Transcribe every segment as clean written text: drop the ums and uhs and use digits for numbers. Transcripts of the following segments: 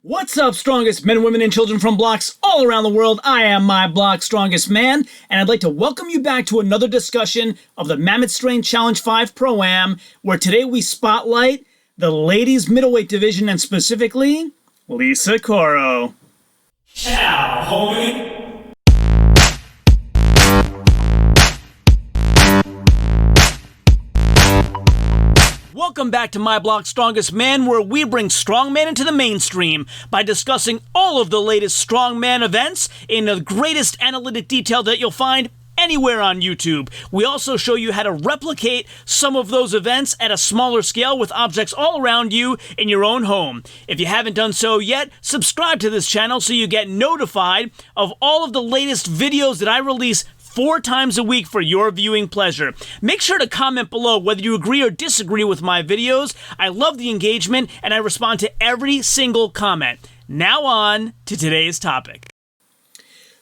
What's up, strongest men, women, and children from blocks all around the world? I am my block's strongest man, and I'd like to welcome you back to another discussion of the Mammoth Strength Challenge V Pro-Am, where today we spotlight the ladies' middleweight division, and specifically, Lisa Corrow. Ciao, homie. Welcome back to My Block's Strongest Man, where we bring strongman into the mainstream by discussing all of the latest strongman events in the greatest analytic detail that you'll find anywhere on YouTube. We also show you how to replicate some of those events at a smaller scale with objects all around you in your own home. If you haven't done so yet, subscribe to this channel so you get notified of all of the latest videos that I release 4 times a week for your viewing pleasure. Make sure to comment below whether you agree or disagree with my videos. I love the engagement and I respond to every single comment. Now on to today's topic.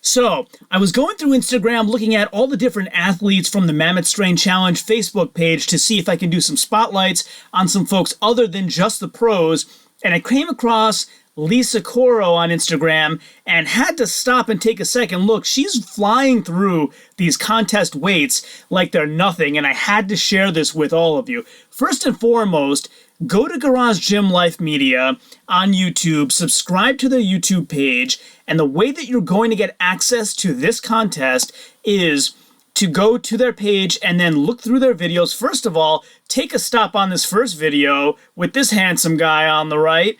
So, I was going through Instagram looking at all the different athletes from the Mammoth Strength Challenge Facebook page to see if I can do some spotlights on some folks other than just the pros, and I came across Lisa Corrow on Instagram and had to stop and take a second look. She's flying through these contest weights like they're nothing, and I had to share this with all of you. First and foremost, go to Garage Gym Life Media on YouTube, subscribe to their YouTube page, and the way that you're going to get access to this contest is to go to their page and then look through their videos. First of all, take a stop on this first video with this handsome guy on the right.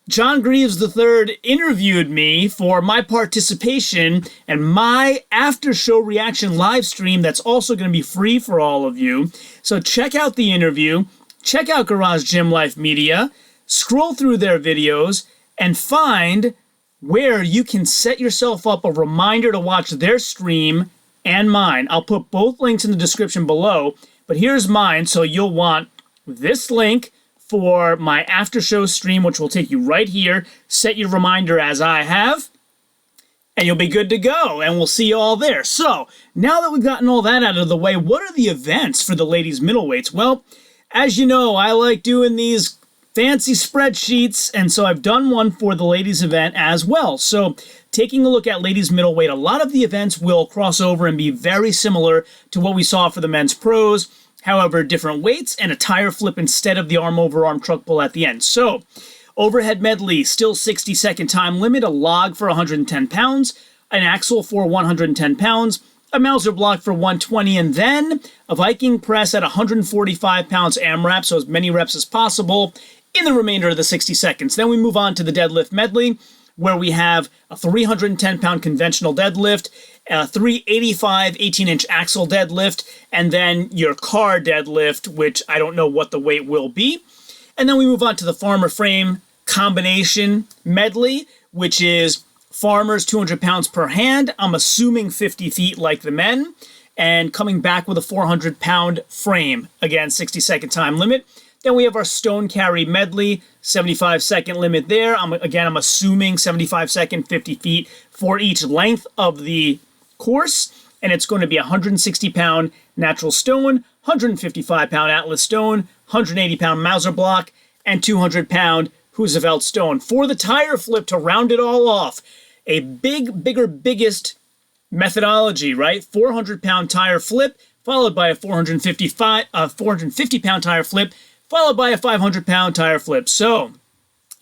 John Greaves III interviewed me for my participation and my after-show reaction live stream that's also going to be free for all of you. So check out the interview, check out Garage Gym Life Media, scroll through their videos, and find where you can set yourself up a reminder to watch their stream and mine. I'll put both links in the description below, but here's mine, so you'll want this link for my after show stream, which will take you right here. Set your reminder as I have, and you'll be good to go, and we'll see you all there. So, now that we've gotten all that out of the way, what are the events for the ladies middleweights? Well, as you know, I like doing these fancy spreadsheets, and so I've done one for the ladies event as well. So, taking a look at ladies middleweight, a lot of the events will cross over and be very similar to what we saw for the men's pros. However, different weights and a tire flip instead of the arm-over-arm truck pull at the end. So, overhead medley, still 60-second time limit, a log for 110 pounds, an axle for 110 pounds, a Mauser block for 120, and then a Viking press at 145 pounds AMRAP, so as many reps as possible in the remainder of the 60 seconds. Then we move on to the deadlift medley, where we have a 310-pound conventional deadlift, a 385 18-inch axle deadlift, and then your car deadlift, which I don't know what the weight will be. And then we move on to the farmer frame combination medley, which is farmers 200 pounds per hand. I'm assuming 50 feet like the men, and coming back with a 400-pound frame. Again, 60-second time limit. Then we have our stone carry medley, 75-second limit there. I'm assuming 75-second, 50 feet for each length of the course. And it's going to be 160-pound natural stone, 155-pound Atlas stone, 180-pound Mauser block, and 200-pound Roosevelt stone. For the tire flip, to round it all off, a biggest methodology, right? 400-pound tire flip, followed by a 450-pound tire flip, followed by a 500-pound tire flip. So,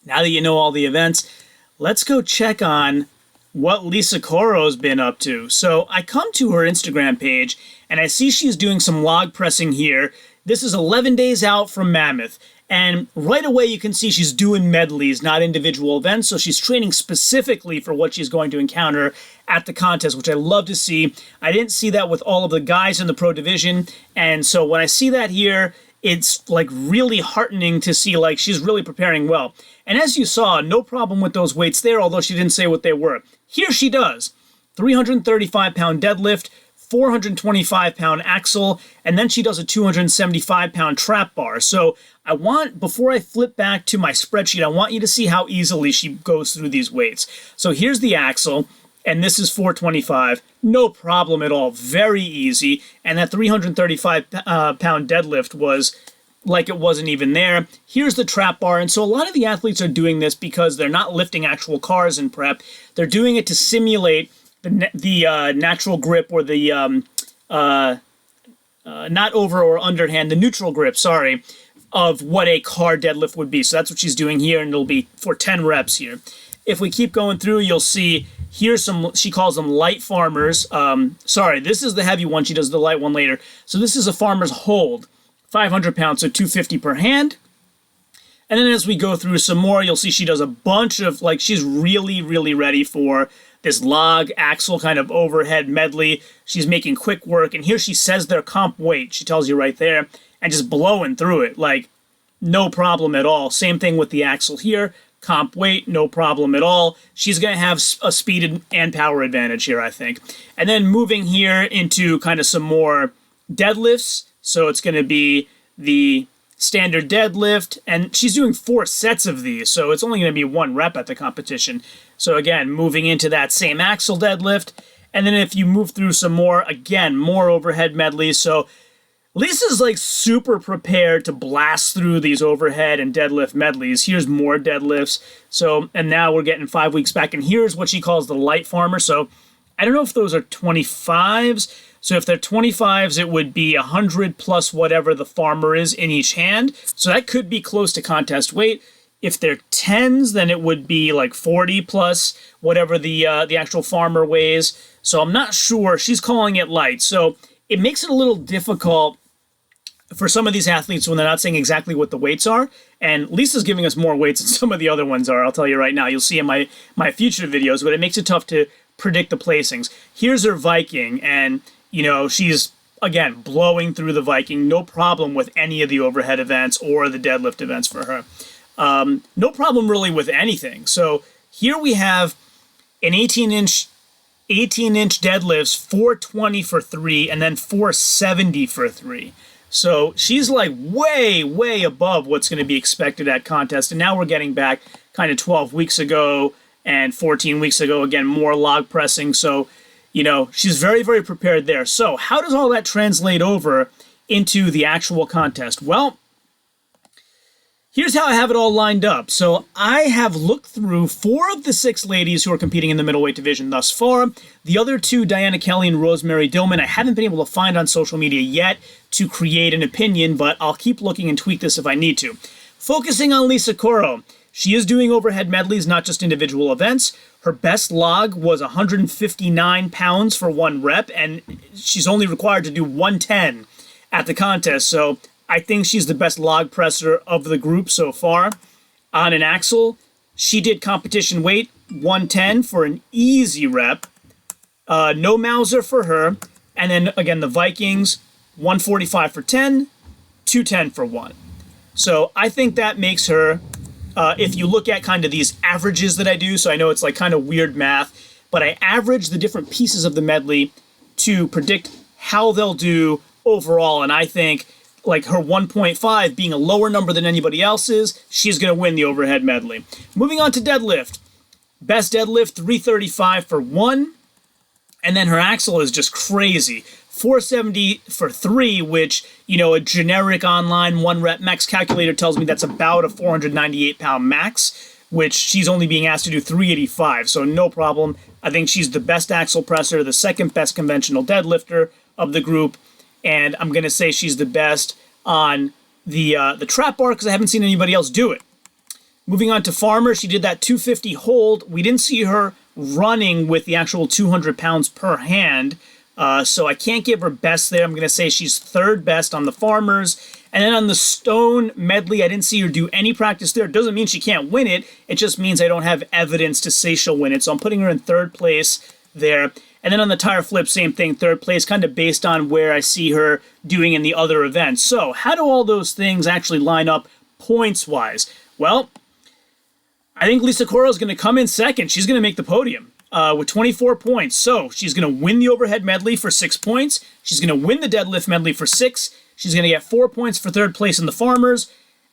now that you know all the events, let's go check on what Lisa Corrow's been up to. So, I come to her Instagram page, and I see she's doing some log pressing here. This is 11 days out from Mammoth, and right away you can see she's doing medleys, not individual events, so she's training specifically for what she's going to encounter at the contest, which I love to see. I didn't see that with all of the guys in the pro division, and so when I see that here, it's like really heartening to see like she's really preparing well. And as you saw, no problem with those weights there, although she didn't say what they were. Here she does. 335-pound deadlift, 425-pound axle, and then she does a 275-pound trap bar. So I want, before I flip back to my spreadsheet, I want you to see how easily she goes through these weights. So here's the axle, and this is 425. No problem at all. Very easy. And that 335-pound deadlift was like it wasn't even there. Here's the trap bar. And so a lot of the athletes are doing this because they're not lifting actual cars in prep. They're doing it to simulate the natural grip, or the not over or underhand, the neutral grip, sorry, of what a car deadlift would be. So that's what she's doing here, and it'll be for 10 reps here. If we keep going through, you'll see here's some, she calls them light farmers. Sorry, this is the heavy one. She does the light one later. So this is a farmer's hold, 500 pounds, so 250 per hand. And then as we go through some more, you'll see she does a bunch of, like, she's really, really ready for this log axle kind of overhead medley. She's making quick work. And here she says their comp weight. She tells you right there, and just blowing through it, like, no problem at all. Same thing with the axle here. Comp weight, no problem at all. She's going to have a speed and power advantage here, I think. And then moving here into kind of some more deadlifts. So it's going to be the standard deadlift, and she's doing 4 sets of these, so it's only going to be 1 rep at the competition. So again, moving into that same axle deadlift. And then if you move through some more, again, more overhead medleys. So Lisa's like super prepared to blast through these overhead and deadlift medleys. Here's more deadlifts. So, and now we're getting 5 weeks back. And here's what she calls the light farmer. So I don't know if those are 25s. So if they're 25s, it would be 100 plus whatever the farmer is in each hand. So that could be close to contest weight. If they're 10s, then it would be like 40 plus whatever the actual farmer weighs. So I'm not sure. She's calling it light. So it makes it a little difficult for some of these athletes when they're not saying exactly what the weights are. And Lisa's giving us more weights than some of the other ones are, I'll tell you right now. You'll see in my future videos, but it makes it tough to predict the placings. Here's her Viking, and, you know, she's, again, blowing through the Viking. No problem with any of the overhead events or the deadlift events for her. No problem really with anything. So here we have an 18-inch deadlifts, 420 for 3, and then 470 for 3. So she's like way, way above what's going to be expected at contest. And now we're getting back kind of 12 weeks ago and 14 weeks ago, again, more log pressing. So, you know, she's very, very prepared there. So how does all that translate over into the actual contest? Well, here's how I have it all lined up. So I have looked through 4 of the 6 ladies who are competing in the middleweight division thus far. The other 2, Diana Kelly and Rosemary Dillman, I haven't been able to find on social media yet to create an opinion, but I'll keep looking and tweak this if I need to. Focusing on Lisa Corrow, she is doing overhead medleys, not just individual events. Her best log was 159 pounds for 1 rep, and she's only required to do 110 at the contest. So I think she's the best log presser of the group so far. On an axle, she did competition weight, 110 for an easy rep. No Mauser for her. And then, again, the Vikings, 145 for 10, 210 for 1. So I think that makes her, if you look at kind of these averages that I do, so I know it's like kind of weird math, but I average the different pieces of the medley to predict how they'll do overall. And I think, like, her 1.5 being a lower number than anybody else's, she's going to win the overhead medley. Moving on to deadlift. Best deadlift, 335 for 1. And then her axle is just crazy. 470 for 3, which, you know, a generic online 1-rep max calculator tells me that's about a 498-pound max, which she's only being asked to do 385. So no problem. I think she's the best axle presser, the second best conventional deadlifter of the group. And I'm going to say she's the best on the trap bar because I haven't seen anybody else do it. Moving on to Farmer, she did that 250 hold. We didn't see her running with the actual 200 pounds per hand, so I can't give her best there. I'm going to say she's 3rd best on the Farmers. And then on the Stone medley, I didn't see her do any practice there. It doesn't mean she can't win it. It just means I don't have evidence to say she'll win it. So I'm putting her in 3rd place there. And then on the tire flip, same thing, 3rd place, kind of based on where I see her doing in the other events. So how do all those things actually line up points-wise? Well, I think Lisa Corrow is going to come in 2nd. She's going to make the podium with 24 points. So she's going to win the overhead medley for 6 points. She's going to win the deadlift medley for 6. She's going to get 4 points for 3rd place in the Farmers,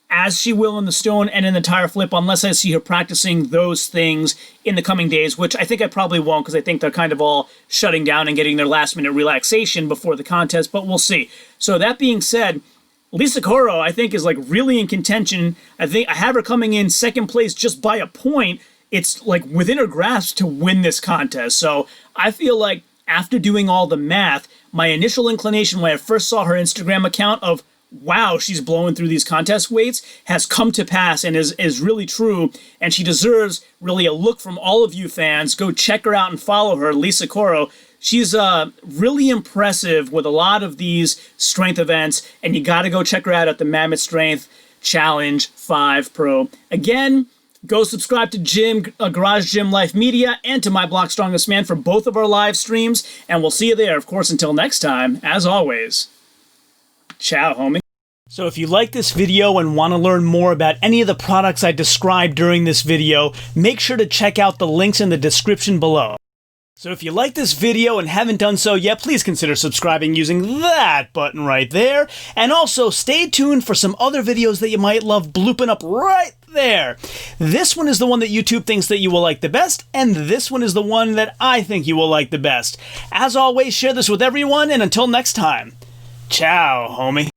as she will in the Stone and in the tire flip, unless I see her practicing those things in the coming days, which I think I probably won't because I think they're kind of all shutting down and getting their last-minute relaxation before the contest, but we'll see. So that being said, Lisa Corrow, I think, is like really in contention. I think I have her coming in second place just by a point. It's like within her grasp to win this contest. So I feel like after doing all the math, my initial inclination when I first saw her Instagram account of, wow, she's blowing through these contest weights, has come to pass and is really true. And she deserves really a look from all of you fans. Go check her out and follow her, Lisa Corrow. She's really impressive with a lot of these strength events, and you got to go check her out at the Mammoth Strength Challenge V Pro. Again, go subscribe to Garage Gym Life Media and to My Block Strongest Man for both of our live streams, and we'll see you there. Of course, until next time, as always, ciao, homie. So if you like this video and want to learn more about any of the products I described during this video, make sure to check out the links in the description below. So if you like this video and haven't done so yet, please consider subscribing using that button right there. And also stay tuned for some other videos that you might love blooping up right there. This one is the one that YouTube thinks that you will like the best, and this one is the one that I think you will like the best. As always, share this with everyone, and until next time, ciao, homie.